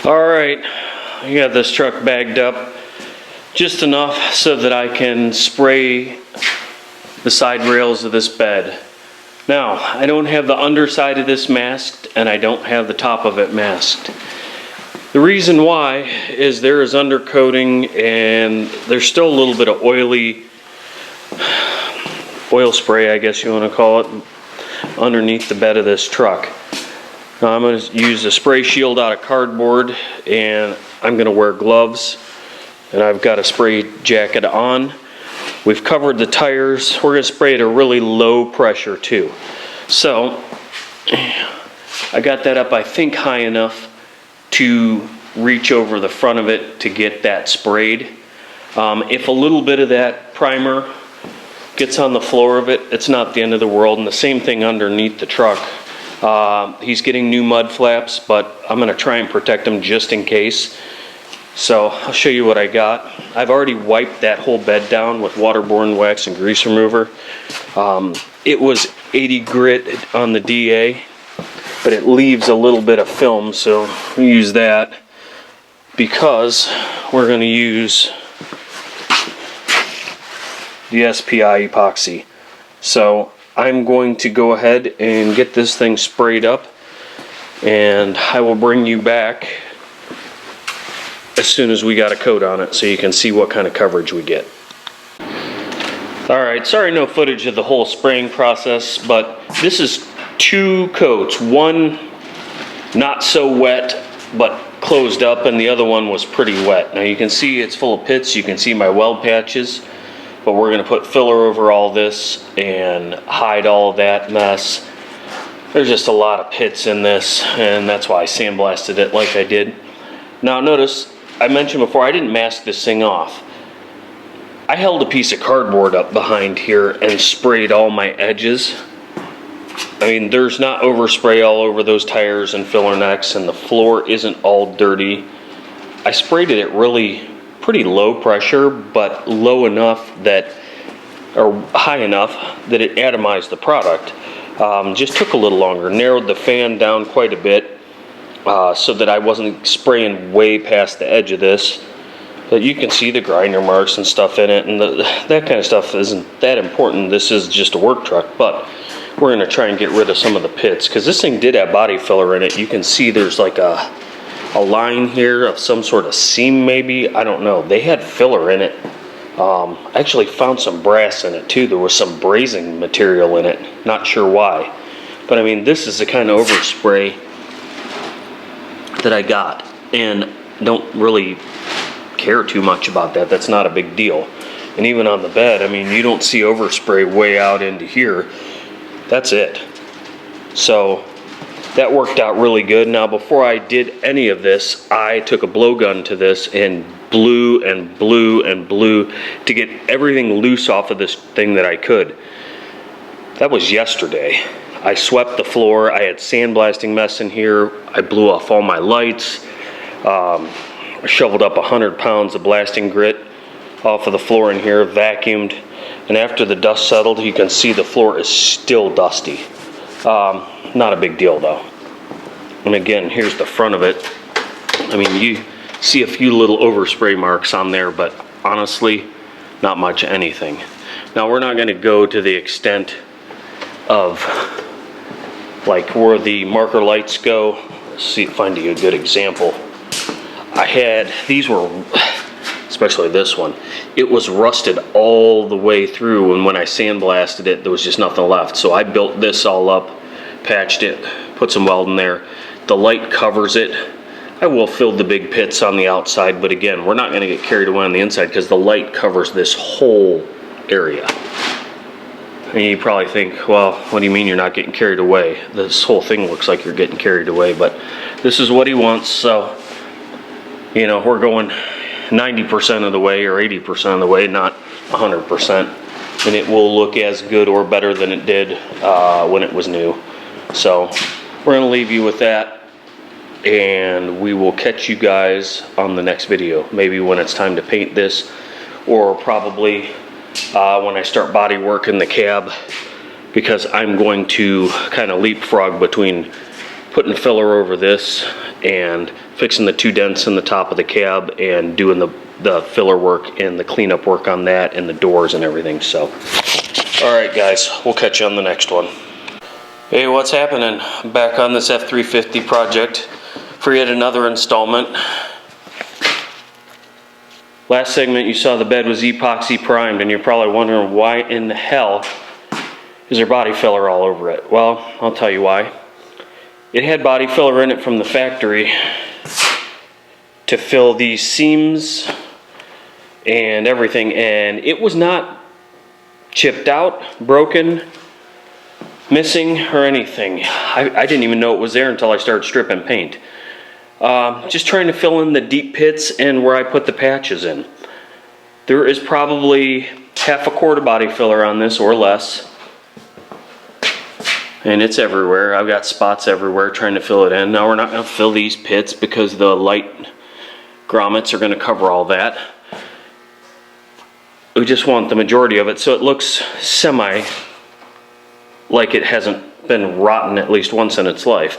Alright, I got this truck bagged up just enough so that I can spray the side rails of this bed. Now, I don't have the underside of this masked and I don't have the top of it masked. The reason why is there is undercoating and there's still a little bit of oil spray, I guess you want to call it, underneath the bed of this truck. Now I'm going to use a spray shield out of cardboard and I'm going to wear gloves and I've got a spray jacket on. We've covered the tires. We're going to spray at a really low pressure too. So I got that up, I think, high enough to reach over the front of it to get that sprayed. If a little bit of that primer gets on the floor of it, it's not the end of the world. And the same thing underneath the truck. He's getting new mud flaps, but I'm going to try and protect him just in case. So I'll show you what I got. I've already wiped that whole bed down with waterborne wax and grease remover. It was 80 grit on the DA, but it leaves a little bit of film, so we use that because we're going to use the SPI epoxy. So I'm going to go ahead and get this thing sprayed up and I will bring you back as soon as we got a coat on it so you can see what kind of coverage we get. Alright, sorry no footage of the whole spraying process, but this is 2 coats. One not so wet but closed up and the other one was pretty wet. Now you can see it's full of pits, you can see my weld patches, but we're going to put filler over all this and hide all of that mess. There's just a lot of pits in this and that's why I sandblasted it like I did. Now notice, I mentioned before, I didn't mask this thing off. I held a piece of cardboard up behind here and sprayed all my edges. I mean, there's not overspray all over those tires and filler necks, and the floor isn't all dirty. I sprayed it at really pretty low pressure, but low enough that, or high enough that it atomized the product. Just took a little longer, narrowed the fan down quite a bit so that I wasn't spraying way past the edge of this. But you can see the grinder marks and stuff in it, and that kind of stuff isn't that important. This is just a work truck, but we're going to try and get rid of some of the pits because this thing did have body filler in it. You can see there's like a line here of some sort of seam, maybe, I don't know. They had filler in it. I actually found some brass in it too. There was some brazing material in it, not sure why, but I mean, this is the kind of overspray that I got and don't really care too much about that. That's not a big deal. And even on the bed, I mean, you don't see overspray way out into here. That's it. So that worked out really good. Now before I did any of this, I took a blowgun to this and blew and blew and blew to get everything loose off of this thing that I could. That was yesterday. I swept the floor. I had sandblasting mess in here. I blew off all my lights. I shoveled up 100 pounds of blasting grit off of the floor in here, vacuumed, and after the dust settled, you can see the floor is still dusty. Not a big deal though. And again, here's the front of it. I mean, you see a few little overspray marks on there, but honestly, not much anything. Now we're not going to go to the extent of like where the marker lights go. Let's see, find you a good example. I had, these were, especially this one, it was rusted all the way through, and when I sandblasted it, there was just nothing left. So I built this all up, patched it, put some weld in there. The light covers it. I will fill the big pits on the outside, but again, we're not going to get carried away on the inside because the light covers this whole area. And you probably think, well, what do you mean you're not getting carried away? This whole thing looks like you're getting carried away, but this is what he wants, so you know, we're going 90% of the way or 80% of the way, not 100%. And it will look as good or better than it did when it was new. So we're going to leave you with that. And we will catch you guys on the next video. Maybe when it's time to paint this, or probably when I start body work in the cab, because I'm going to kind of leapfrog between putting filler over this and fixing the 2 dents in the top of the cab and doing the filler work and the cleanup work on that and the doors and everything. So, all right guys, we'll catch you on the next one. Hey, what's happening? I'm back on this F350 project for yet another installment. Last segment you saw the bed was epoxy primed, and you're probably wondering why in the hell is there body filler all over it? Well, I'll tell you why. It had body filler in it from the factory to fill these seams and everything, and it was not chipped out, broken, missing, or anything. I didn't even know it was there until I started stripping paint. Just trying to fill in the deep pits and where I put the patches in. There is probably half a quart of body filler on this or less. And it's everywhere. I've got spots everywhere trying to fill it in. Now we're not going to fill these pits because the light grommets are going to cover all that. We just want the majority of it so it looks semi like it hasn't been rotten at least once in its life.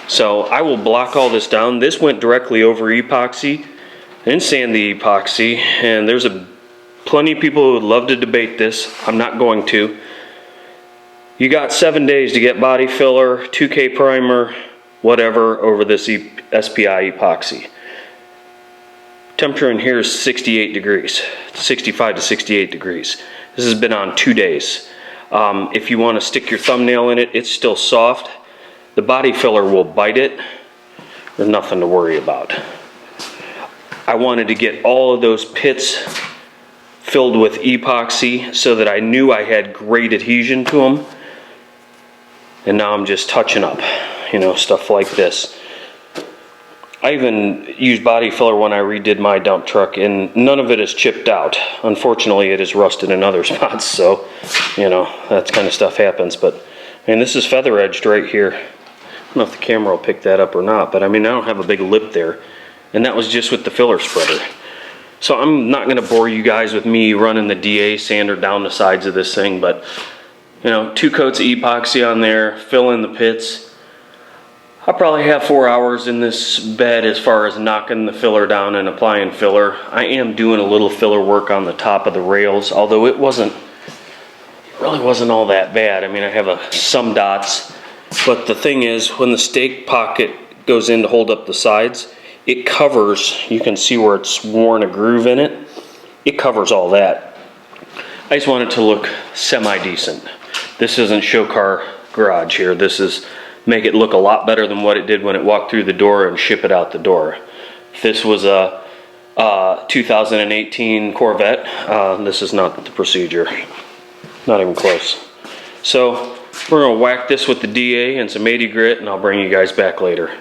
So I will block all this down. This went directly over epoxy and sand the epoxy, and there's plenty of people who would love to debate this. I'm not going to. You got 7 days to get body filler, 2K primer, whatever, over this SPI epoxy. Temperature in here is 68 degrees, 65 to 68 degrees. This has been on 2 days. If you want to stick your thumbnail in it, it's still soft. The body filler will bite it. There's nothing to worry about. I wanted to get all of those pits filled with epoxy so that I knew I had great adhesion to them. And now I'm just touching up, you know, stuff like this. I even used body filler when I redid my dump truck, and none of it is chipped out. Unfortunately, it is rusted in other spots, so, you know, that kind of stuff happens. But, I mean, this is feather edged right here. I don't know if the camera will pick that up or not, but I mean, I don't have a big lip there. And that was just with the filler spreader. So I'm not going to bore you guys with me running the DA sander down the sides of this thing, but, you know, 2 coats of epoxy on there, fill in the pits. I'll probably have 4 hours in this bed as far as knocking the filler down and applying filler. I am doing a little filler work on the top of the rails, although it really wasn't all that bad. I mean, I have some dots, but the thing is, when the stake pocket goes in to hold up the sides, it covers, you can see where it's worn a groove in it. It covers all that. I just want it to look semi-decent. This isn't show car garage here. This is make it look a lot better than what it did when it walked through the door and ship it out the door. If this was a 2018 Corvette, this is not the procedure. Not even close. So we're gonna whack this with the DA and some 80 grit, and I'll bring you guys back later.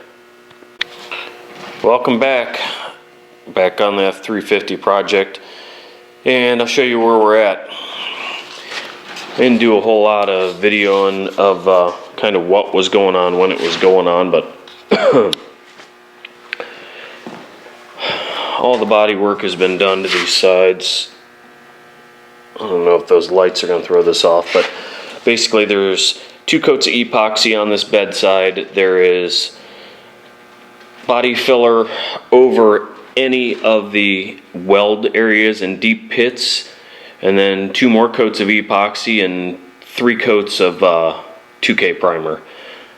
Welcome back on the F350 project, and I'll show you where we're at. I didn't do a whole lot of videoing of kind of what was going on when it was going on, but all the body work has been done to these sides. I don't know if those lights are going to throw this off, but basically there's 2 coats of epoxy on this bedside. There is body filler over any of the weld areas and deep pits, and then 2 more coats of epoxy and 3 coats of 2K primer.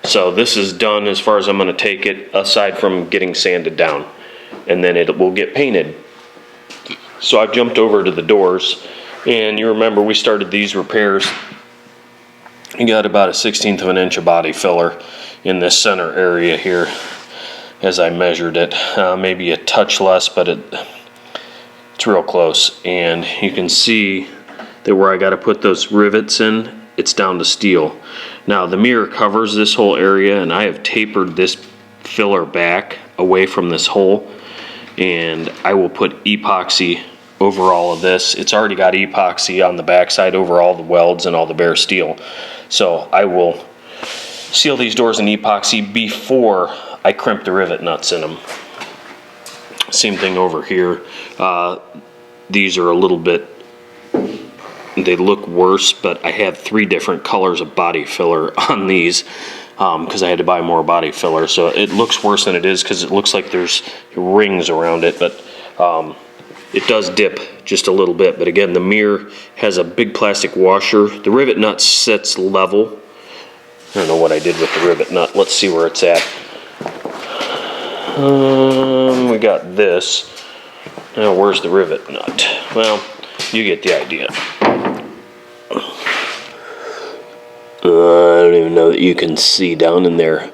So this is done as far as I'm going to take it, aside from getting sanded down, and then it will get painted. So I've jumped over to the doors, and you remember we started these repairs. You got about 1/16 of an inch of body filler in this center area here as I measured it. Maybe a touch less, but it's real close. And you can see that where I got to put those rivets in, it's down to steel. Now the mirror covers this whole area, and I have tapered this filler back away from this hole, and I will put epoxy over all of this. It's already got epoxy on the backside over all the welds and all the bare steel. So I will seal these doors in epoxy before I crimp the rivet nuts in them. Same thing over here. These are a little bit, they look worse, but I have 3 different colors of body filler on these. because I had to buy more body filler. So it looks worse than it is because it looks like there's rings around it, but it does dip just a little bit. But again, the mirror has a big plastic washer. The rivet nut sits level. I don't know what I did with the rivet nut. Let's see where it's at. We got this. Now, where's the rivet nut? Well, you get the idea. I don't even know that you can see down in there,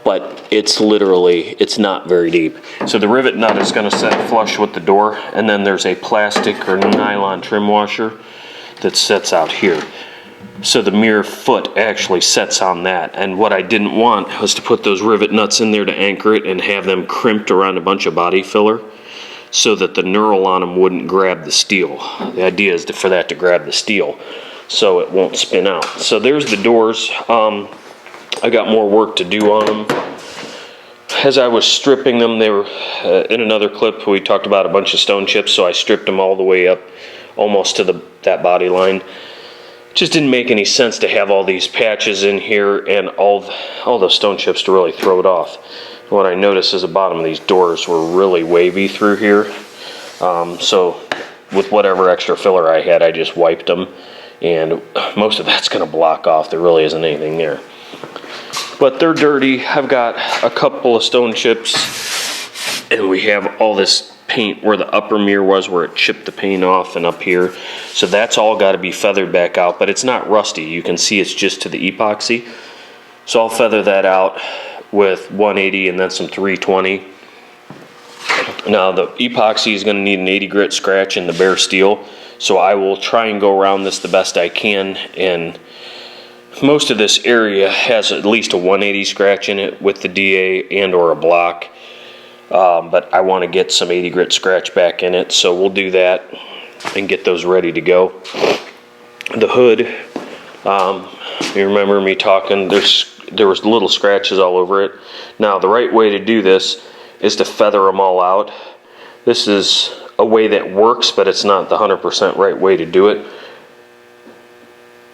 but it's literally, it's not very deep. So the rivet nut is going to set flush with the door, and then there's a plastic or nylon trim washer that sets out here. So the mirror foot actually sets on that, and what I didn't want was to put those rivet nuts in there to anchor it and have them crimped around a bunch of body filler so that the knurl on them wouldn't grab the steel. The idea is for that to grab the steel so it won't spin out. So there's the doors. I got more work to do on them. As I was stripping them, they were in another clip we talked about a bunch of stone chips, so I stripped them all the way up almost to that body line. Just didn't make any sense to have all these patches in here and all the stone chips to really throw it off. What I noticed is the bottom of these doors were really wavy through here. So with whatever extra filler I had, I just wiped them, and most of that's going to block off. There really isn't anything there. But they're dirty. I've got a couple of stone chips, and we have all this paint where the upper mirror was, where it chipped the paint off, and up here. So that's all got to be feathered back out, but it's not rusty. You can see it's just to the epoxy. So I'll feather that out with 180 and then some 320. Now the epoxy is going to need an 80 grit scratch in the bare steel, so I will try and go around this the best I can, and most of this area has at least a 180 scratch in it with the DA and or a block. But I want to get some 80 grit scratch back in it, so we'll do that and get those ready to go. The hood, you remember me talking, there was little scratches all over it. Now the right way to do this is to feather them all out. This is a way that works, but it's not the 100% right way to do it.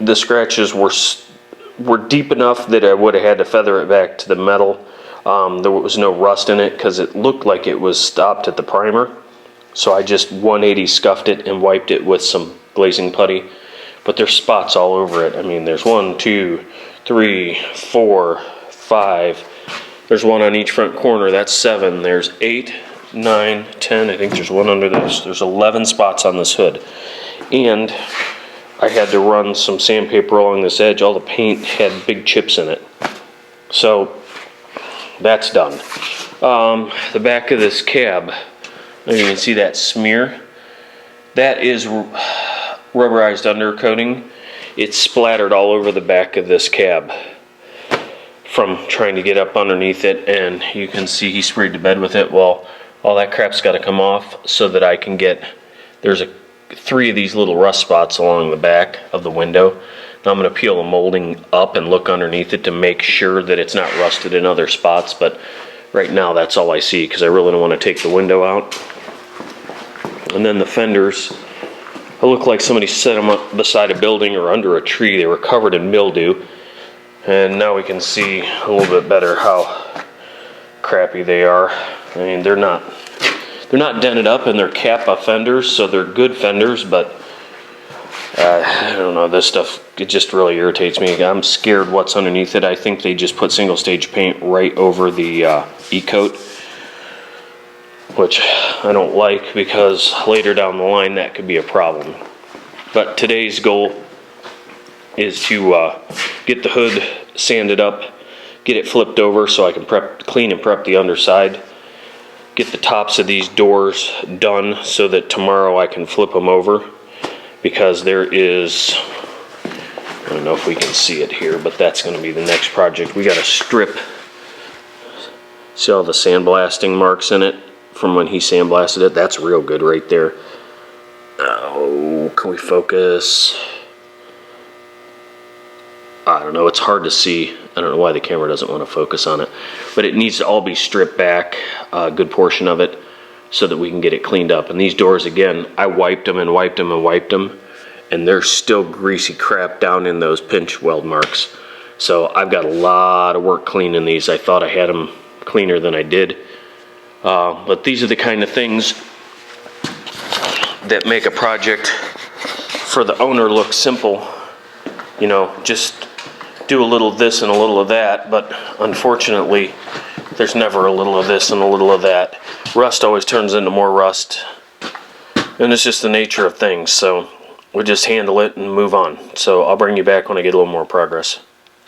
The scratches were deep enough that I would have had to feather it back to the metal. There was no rust in it because it looked like it was stopped at the primer. So I just 180 scuffed it and wiped it with some glazing putty. But there's spots all over it. I mean, there's 1, 2, 3, 4, 5. There's one on each front corner. That's 7. There's 8, 9, 10. I think there's one under this. There's 11 spots on this hood. And I had to run some sandpaper along this edge. All the paint had big chips in it. So that's done. The back of this cab, you can see that smear. That is rubberized undercoating. It's splattered all over the back of this cab from trying to get up underneath it, and you can see he sprayed the bed with it. Well, all that crap's got to come off so that I can get, there's 3 of these little rust spots along the back of the window. Now I'm going to peel the molding up and look underneath it to make sure that it's not rusted in other spots, but right now that's all I see because I really don't want to take the window out. And then the fenders, it looked like somebody set them up beside a building or under a tree. They were covered in mildew, and now we can see a little bit better how crappy they are. I mean, they're not dented up, and they're Kappa fenders, so they're good fenders, but I don't know, this stuff, it just really irritates me. I'm scared what's underneath it. I think they just put single stage paint right over the E-coat, which I don't like because later down the line that could be a problem. But today's goal is to get the hood sanded up, get it flipped over so I can clean and prep the underside, get the tops of these doors done so that tomorrow I can flip them over. Because there is, I don't know if we can see it here, but that's going to be the next project. We got to strip, see all the sandblasting marks in it from when he sandblasted it. That's real good right there. Oh, can we focus? I don't know, it's hard to see. I don't know why the camera doesn't want to focus on it. But it needs to all be stripped back, a good portion of it, so that we can get it cleaned up. And these doors, again, I wiped them and wiped them and wiped them, and there's still greasy crap down in those pinch weld marks. So I've got a lot of work cleaning these. I thought I had them cleaner than I did. But these are the kind of things that make a project for the owner look simple. You know, just do a little of this and a little of that, but unfortunately there's never a little of this and a little of that. Rust always turns into more rust, and it's just the nature of things, so we'll just handle it and move on. So I'll bring you back when I get a little more progress.